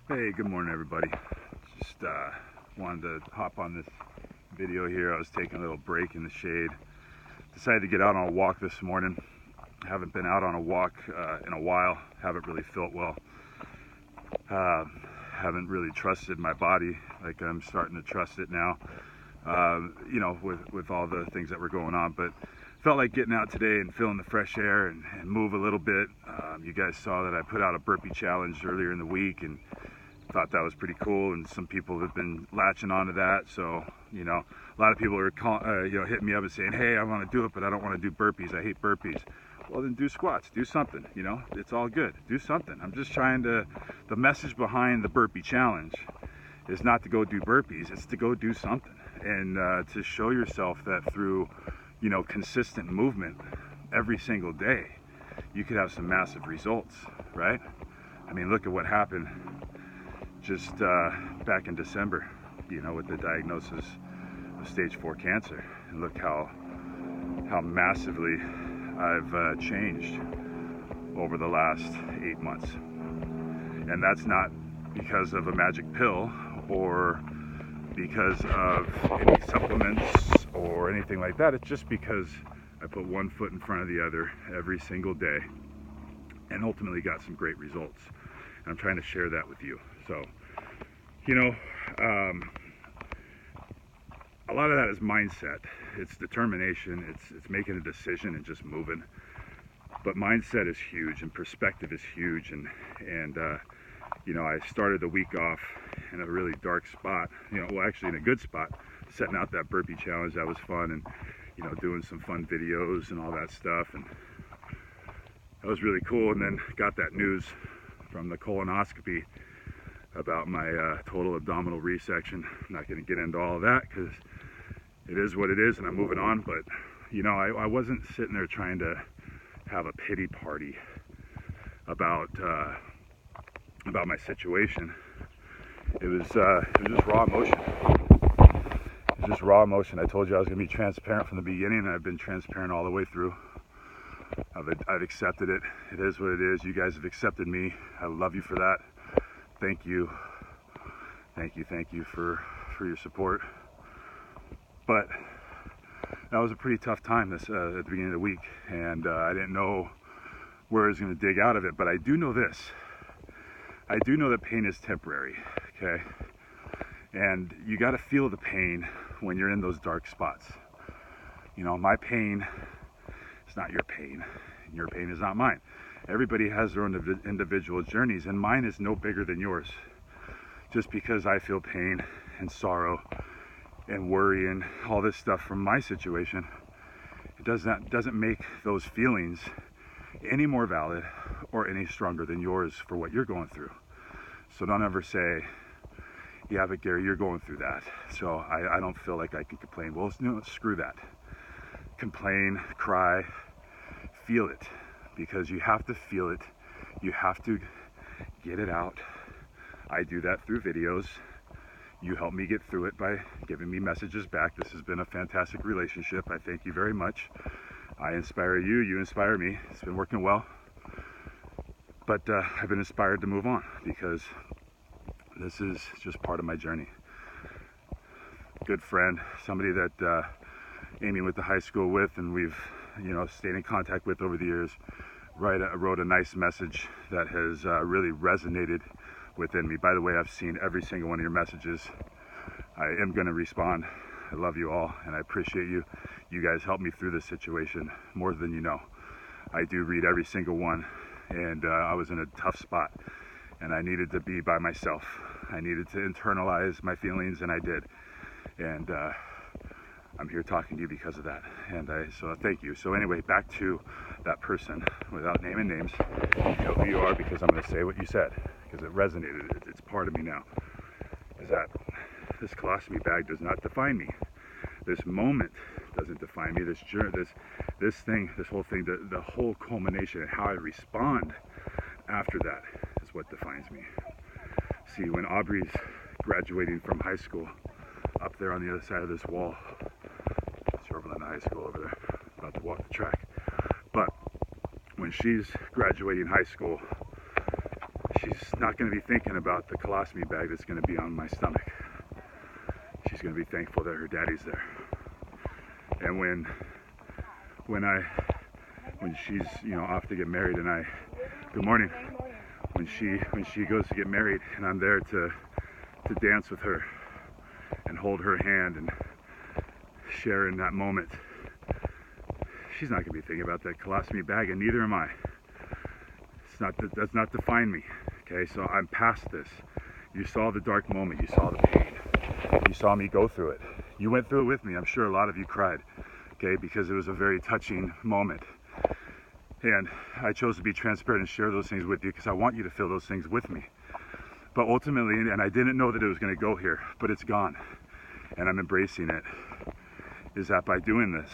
Hey, good morning everybody. Just wanted to hop on this video here. I was taking a little break in the shade. Decided to get out on a walk this morning. Haven't been out on a walk in a while. Haven't really felt well. Haven't really trusted my body like I'm starting to trust it now. With all the things that were going on, but felt like getting out today and feeling the fresh air and move a little bit. You guys saw that I put out a burpee challenge earlier in the week and thought that was pretty cool, and some people have been latching onto that. So a lot of people are hitting me up and saying, hey, I want to do it, but I don't want to do burpees. I hate burpees. Well, then do squats, do something. It's all good, do something. I'm just trying to, the message behind the burpee challenge is not to go do burpees, it's to go do something, and to show yourself that through consistent movement every single day you could have some massive results, right? I mean, look at what happened just back in December, with the diagnosis of stage 4 cancer, and look how massively I've changed over the last 8 months. And that's not because of a magic pill or because of any supplements or anything like that. It's just because I put one foot in front of the other every single day and ultimately got some great results. And I'm trying to share that with you. So, a lot of that is mindset. It's determination. It's making a decision and just moving. But mindset is huge, and perspective is huge. And I started the week off in a really dark spot. Actually in a good spot, setting out that burpee challenge. That was fun, and doing some fun videos and all that stuff, and that was really cool. And then got that news from the colonoscopy about my total abdominal resection. I'm not going to get into all of that because it is what it is, and I'm moving on. But I wasn't sitting there trying to have a pity party about my situation. It was just raw emotion. It was just raw emotion. I told you I was going to be transparent from the beginning, and I've been transparent all the way through. I've accepted it. It is what it is. You guys have accepted me. I love you for that. Thank you for your support. But that was a pretty tough time at the beginning of the week, and I didn't know where I was going to dig out of it. But I do know this. I do know that pain is temporary, okay? And you got to feel the pain when you're in those dark spots. My pain is not your pain, and your pain is not mine. Everybody has their own individual journeys, and mine is no bigger than yours. Just because I feel pain and sorrow and worry and all this stuff from my situation, it doesn't make those feelings any more valid or any stronger than yours for what you're going through. So don't ever say, yeah, but Gary, you're going through that, so I don't feel like I can complain. Well, screw that. Complain, cry, feel it, because you have to feel it. You have to get it out. I do that through videos. You help me get through it by giving me messages back. This has been a fantastic relationship. I thank you very much. I inspire you, you inspire me. It's been working well. But I've been inspired to move on because this is just part of my journey. Good friend, somebody that Amy went to high school with, and we've stayed in contact with over the years, wrote a nice message that has really resonated within me. By the way, I've seen every single one of your messages. I am going to respond. I love you all, and I appreciate you. You guys helped me through this situation more than you know. I do read every single one, and I was in a tough spot, and I needed to be by myself. I needed to internalize my feelings, and I did. And I'm here talking to you because of that, and so thank you. So anyway, back to that person, without naming names. You know who you are, because I'm going to say what you said, because it resonated. It's part of me now. Is that this colostomy bag does not define me. This moment doesn't define me. This journey, this whole thing, the whole culmination and how I respond after that is what defines me. See, when Aubrey's graduating from high school, up there on the other side of this wall, Silverland High School over there, about to walk the track. But when she's graduating high school, she's she's not going to be thinking about the colostomy bag that's going to be on my stomach. She's going to be thankful that her daddy's there. And when she's, you know, off to get married, and good morning, when she goes to get married and I'm there to dance with her and hold her hand and share in that moment, she's not going to be thinking about that colostomy bag, and neither am I. Does not define me. Okay, so I'm past this. You saw the dark moment. You saw the pain. You saw me go through it. You went through it with me. I'm sure a lot of you cried. Okay, because it was a very touching moment. And I chose to be transparent and share those things with you because I want you to feel those things with me. But ultimately, and I didn't know that it was going to go here, but it's gone. And I'm embracing it. Is that by doing this,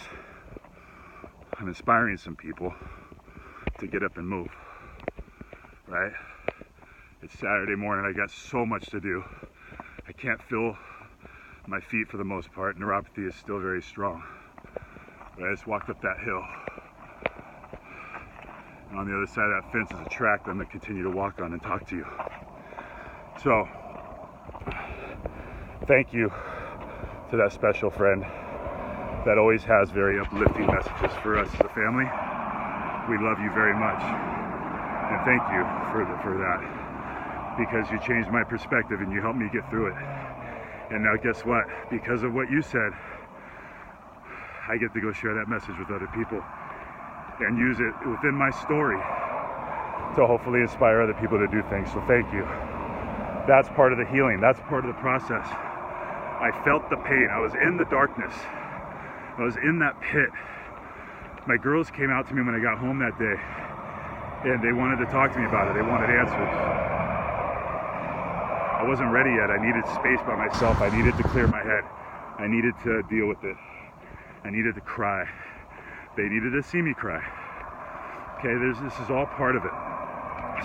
I'm inspiring some people to get up and move. Right? It's Saturday morning. I got so much to do. I can't feel my feet for the most part. Neuropathy is still very strong. But I just walked up that hill. And on the other side of that fence is a track that I'm going to continue to walk on and talk to you. So, thank you to that special friend that always has very uplifting messages for us as a family. We love you very much. And thank you for that. Because you changed my perspective and you helped me get through it. And now guess what? Because of what you said, I get to go share that message with other people and use it within my story to hopefully inspire other people to do things. So thank you. That's part of the healing. That's part of the process. I felt the pain. I was in the darkness. I was in that pit. My girls came out to me when I got home that day, and they wanted to talk to me about it. They wanted answers. I wasn't ready yet. I needed space by myself. I needed to clear my head. I needed to deal with it. I needed to cry. They needed to see me cry. Okay, this is all part of it.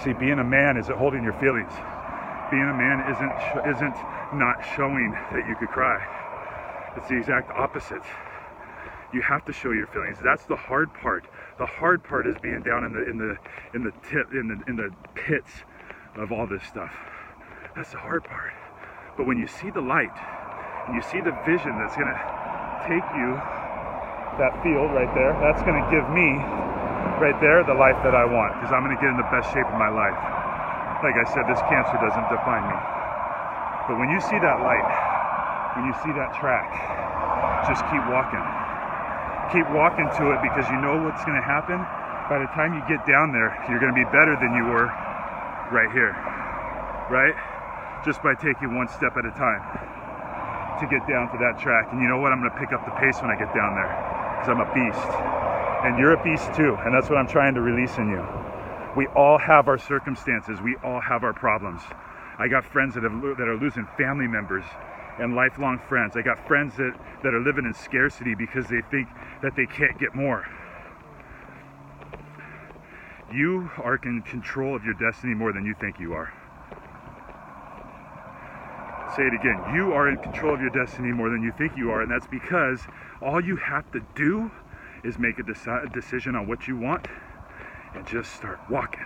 See, being a man isn't holding your feelings. Being a man isn't not showing that you could cry. It's the exact opposite. You have to show your feelings. That's the hard part. The hard part is being down in the pits of all this stuff. That's the hard part. But when you see the light and you see the vision that's gonna take you that field right there, that's gonna give me right there the life that I want, because I'm gonna get in the best shape of my life. Like I said, this cancer doesn't define me. But when you see that light, when you see that track, just keep walking. Keep walking to it, because you know what's gonna happen. By the time you get down there, you're gonna be better than you were right here, right? Just by taking one step at a time to get down to that track. And you know what? I'm gonna pick up the pace when I get down there, because I'm a beast. And you're a beast too, and that's what I'm trying to release in you. We all have our circumstances. We all have our problems. I got friends that are losing family members and lifelong friends. I got friends that are living in scarcity because they think that they can't get more. You are in control of your destiny more than you think you are. Say it again. You are in control of your destiny more than you think you are, and that's because all you have to do is make a decision on what you want and just start walking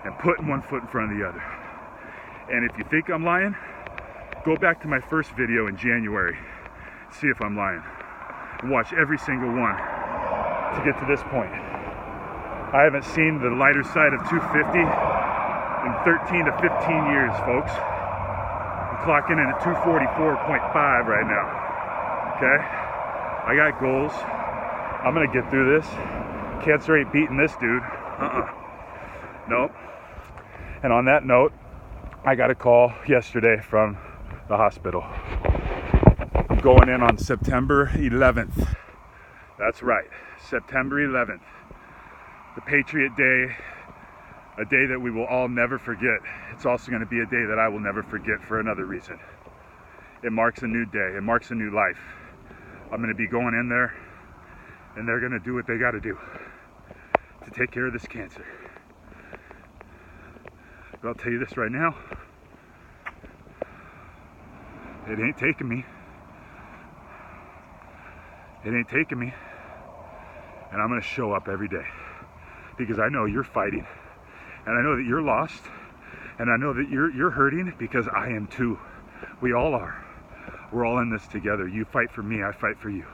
and putting one foot in front of the other. And if you think I'm lying, go back to my first video in January, see if I'm lying, and watch every single one to get to this point. I haven't seen the lighter side of 250 in 13 to 15 years, folks. I'm clocking in at 244.5 right now, okay? I got goals. I'm gonna get through this. Cancer ain't beating this dude. Nope. And on that note, I got a call yesterday from the hospital. I'm going in on September 11th. That's right, September 11th. The Patriot Day, a day that we will all never forget. It's also going to be a day that I will never forget for another reason. It marks a new day. It marks a new life. I'm going to be going in there, and they're going to do what they got to do to take care of this cancer. But I'll tell you this right now, it ain't taking me. It ain't taking me. And I'm going to show up every day, because I know you're fighting, and I know that you're lost, And I know that you're hurting because I am too. We all are. We're all in this together. You fight for me, I fight for you.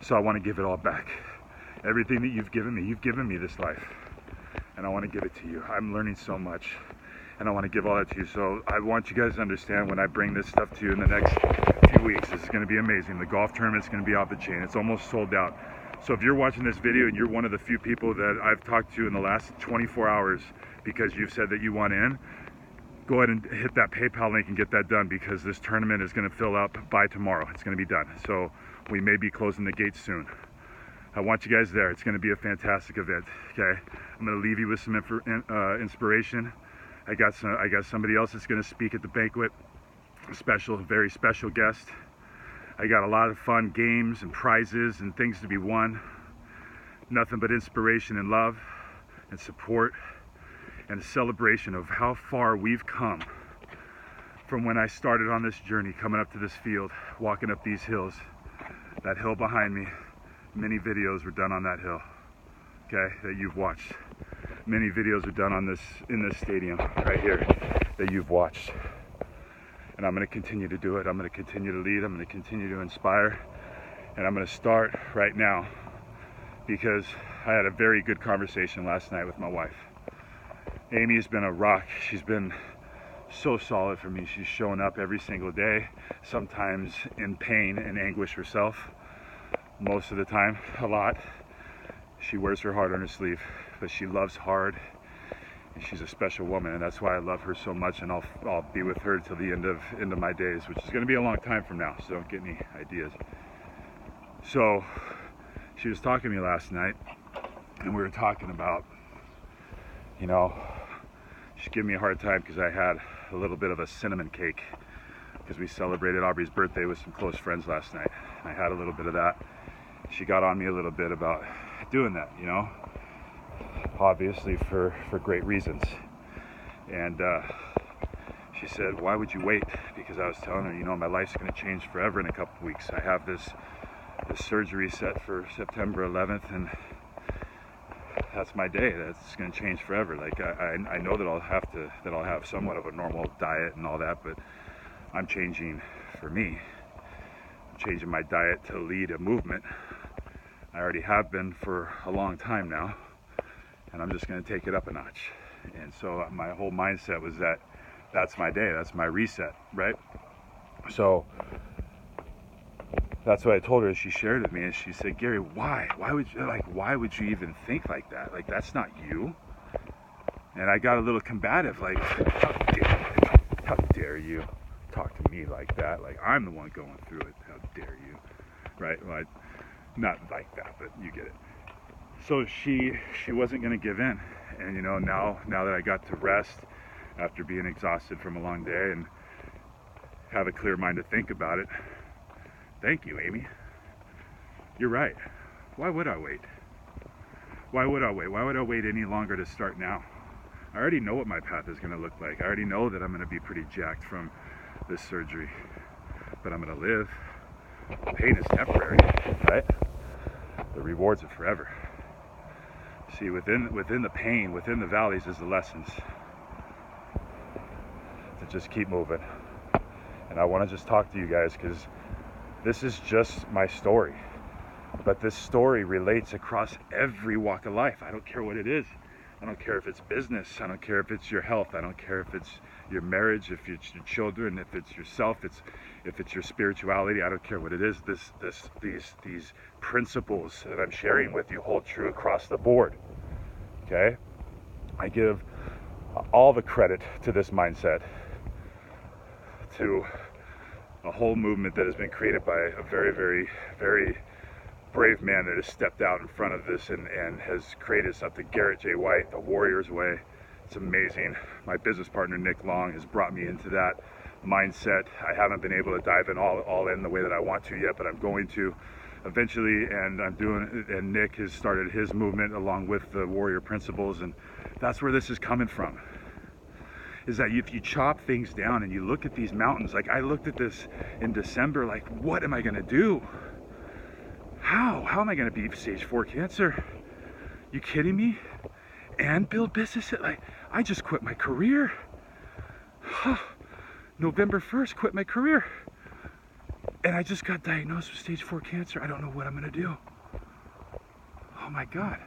So I want to give it all back. Everything that you've given me this life. And I want to give it to you. I'm learning so much. And I want to give all that to you. So I want you guys to understand when I bring this stuff to you in the next few weeks, this is going to be amazing. The golf tournament's going to be off the chain. It's almost sold out. So if you're watching this video and you're one of the few people that I've talked to in the last 24 hours because you've said that you want in, go ahead and hit that PayPal link and get that done, because this tournament is going to fill up by tomorrow. It's going to be done. So we may be closing the gates soon. I want you guys there. It's going to be a fantastic event. Okay, I'm going to leave you with some inspiration. I got somebody else that's going to speak at the banquet. A special, very special guest. I got a lot of fun games and prizes and things to be won. Nothing but inspiration and love and support and a celebration of how far we've come from when I started on this journey, coming up to this field, walking up these hills. That hill behind me, many videos were done on that hill, okay, that you've watched. Many videos are done on in this stadium right here that you've watched. And I'm going to continue to do it. I'm going to continue to lead. I'm going to continue to inspire. And I'm going to start right now, because I had a very good conversation last night with my wife. Amy has been a rock. She's been so solid for me. She's showing up every single day, sometimes in pain and anguish herself. Most of the time, a lot. She wears her heart on her sleeve, but she loves hard. And she's a special woman, and that's why I love her so much, and I'll be with her till the end of my days, which is going to be a long time from now, so don't get any ideas. So she was talking to me last night, and we were talking about, you know, she gave me a hard time because I had a little bit of a cinnamon cake, because we celebrated Aubrey's birthday with some close friends last night. I had a little bit of that. She got on me a little bit about doing that, you know, obviously for great reasons. And she said, why would you wait? Because I was telling her, you know, my life's going to change forever in a couple of weeks. I have this surgery set for September 11th, and that's my day. That's going to change forever. Like I know that I'll have somewhat of a normal diet and all that, but I'm changing for me. I'm changing my diet to lead a movement. I already have been for a long time now, and I'm just going to take it up a notch. And so my whole mindset was that that's my day, that's my reset, right? So that's what I told her as she shared with me, and she said, Gary, why would you even think like that? Like, that's not you. And I got a little combative, like, how dare you talk to me like that? Like, I'm the one going through it. How dare you? Right? Well, not like that, but you get it. So she wasn't going to give in. And you know, now that I got to rest after being exhausted from a long day and have a clear mind to think about it, thank you, Amy. You're right. Why would I wait? Why would I wait? Why would I wait any longer to start now? I already know what my path is going to look like. I already know that I'm going to be pretty jacked from this surgery, but I'm going to live. The pain is temporary, right? The rewards are forever. See, within the pain, within the valleys is the lessons to just keep moving. And I want to just talk to you guys, because this is just my story, but this story relates across every walk of life. I don't care what it is. I don't care if it's business. I don't care if it's your health. I don't care if it's your marriage, if it's your children, if it's yourself, if it's your spirituality. I don't care what it is. These principles that I'm sharing with you hold true across the board. Okay? I give all the credit to this mindset, to a whole movement that has been created by a very, very, very brave man that has stepped out in front of this and has created something. Garrett J. White, the Warrior's Way. It's amazing. My business partner Nick Long has brought me into that mindset. I haven't been able to dive in all in the way that I want to yet, but I'm going to eventually, and and Nick has started his movement along with the warrior principles, and that's where this is coming from. Is that if you chop things down and you look at these mountains, like I looked at this in December, like, what am I going to do? How am I going to beat stage 4 cancer? You kidding me? And build business? Like, I just quit my career. November 1st, quit my career. And I just got diagnosed with stage 4 cancer. I don't know what I'm gonna do. Oh my God.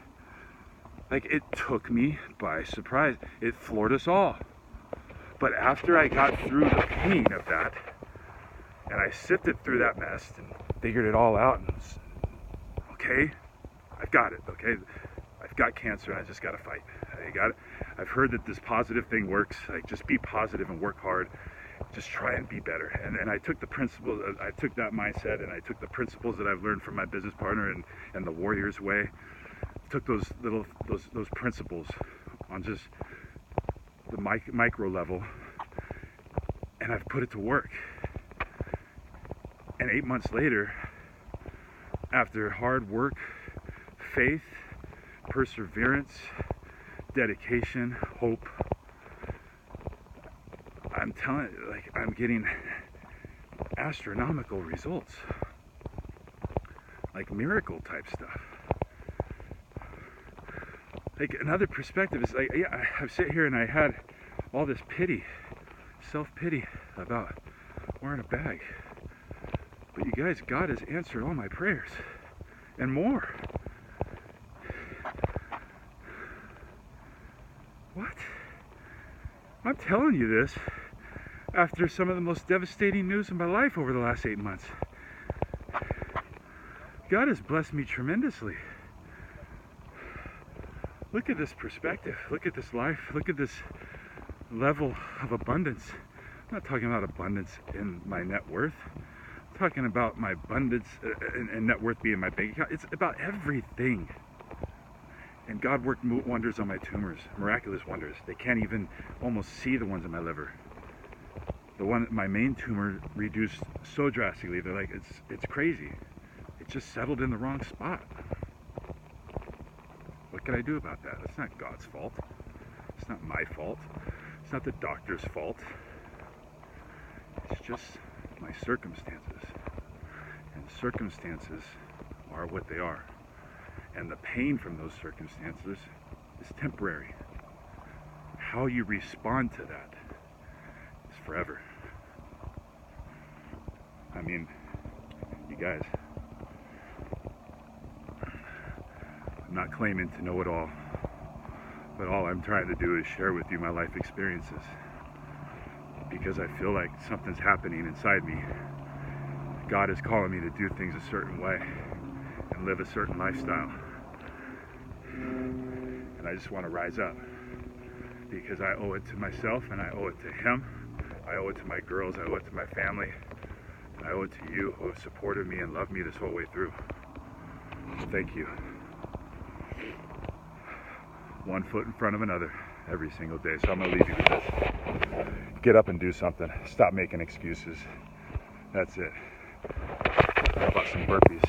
Like, it took me by surprise. It floored us all. But after I got through the pain of that, and I sifted through that mess and figured it all out, and okay, I've got it, okay? I've got cancer, I just gotta fight. I got it. I've heard that this positive thing works. Like, just be positive and work hard. Just try and be better. And I took the principles, I took that mindset, and I took the principles that I've learned from my business partner and the Warrior's Way. Took those principles on just the micro level, and I've put it to work. And 8 months later, after hard work, faith, perseverance, dedication, hope, I'm telling you, like, I'm getting astronomical results, like miracle type stuff. Like, another perspective is like, yeah, I sit here and I had all this pity, self-pity about wearing a bag. But you guys, God has answered all my prayers and more. What? I'm telling you this after some of the most devastating news in my life over the last 8 months. God has blessed me tremendously. Look at this perspective. Look at this life. Look at this level of abundance. I'm not talking about abundance in my net worth. I'm talking about my abundance and net worth being my bank account. It's about everything. And God worked wonders on my tumors, miraculous wonders. They can't even almost see the ones in my liver. The one, my main tumor, reduced so drastically. They're like, it's crazy. It just settled in the wrong spot. What can I do about that? It's not God's fault. It's not my fault. It's not the doctor's fault. It's just my circumstances. And circumstances are what they are. And the pain from those circumstances is temporary. How you respond to that is forever. I mean, you guys, I'm not claiming to know it all, but all I'm trying to do is share with you my life experiences, because I feel like something's happening inside me. God is calling me to do things a certain way and live a certain lifestyle. And I just want to rise up, because I owe it to myself, and I owe it to him. I owe it to my girls, I owe it to my family, and I owe it to you who have supported me and loved me this whole way through. So thank you. One foot in front of another every single day. So I'm going to leave you with this. Get up and do something. Stop making excuses. That's it. How about some burpees?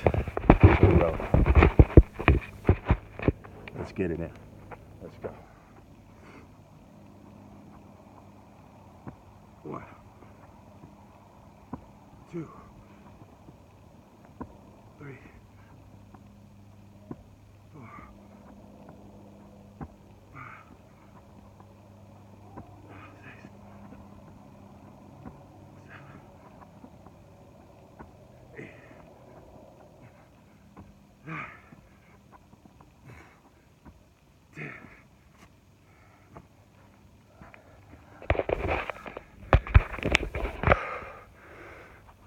Let's get it in. Let's go. 1, 2, 3, 4, 5, 6, 7, 8, 9, 10.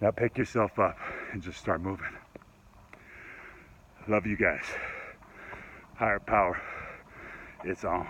Now pick yourself up and just start moving. Love you guys. Higher power, it's on.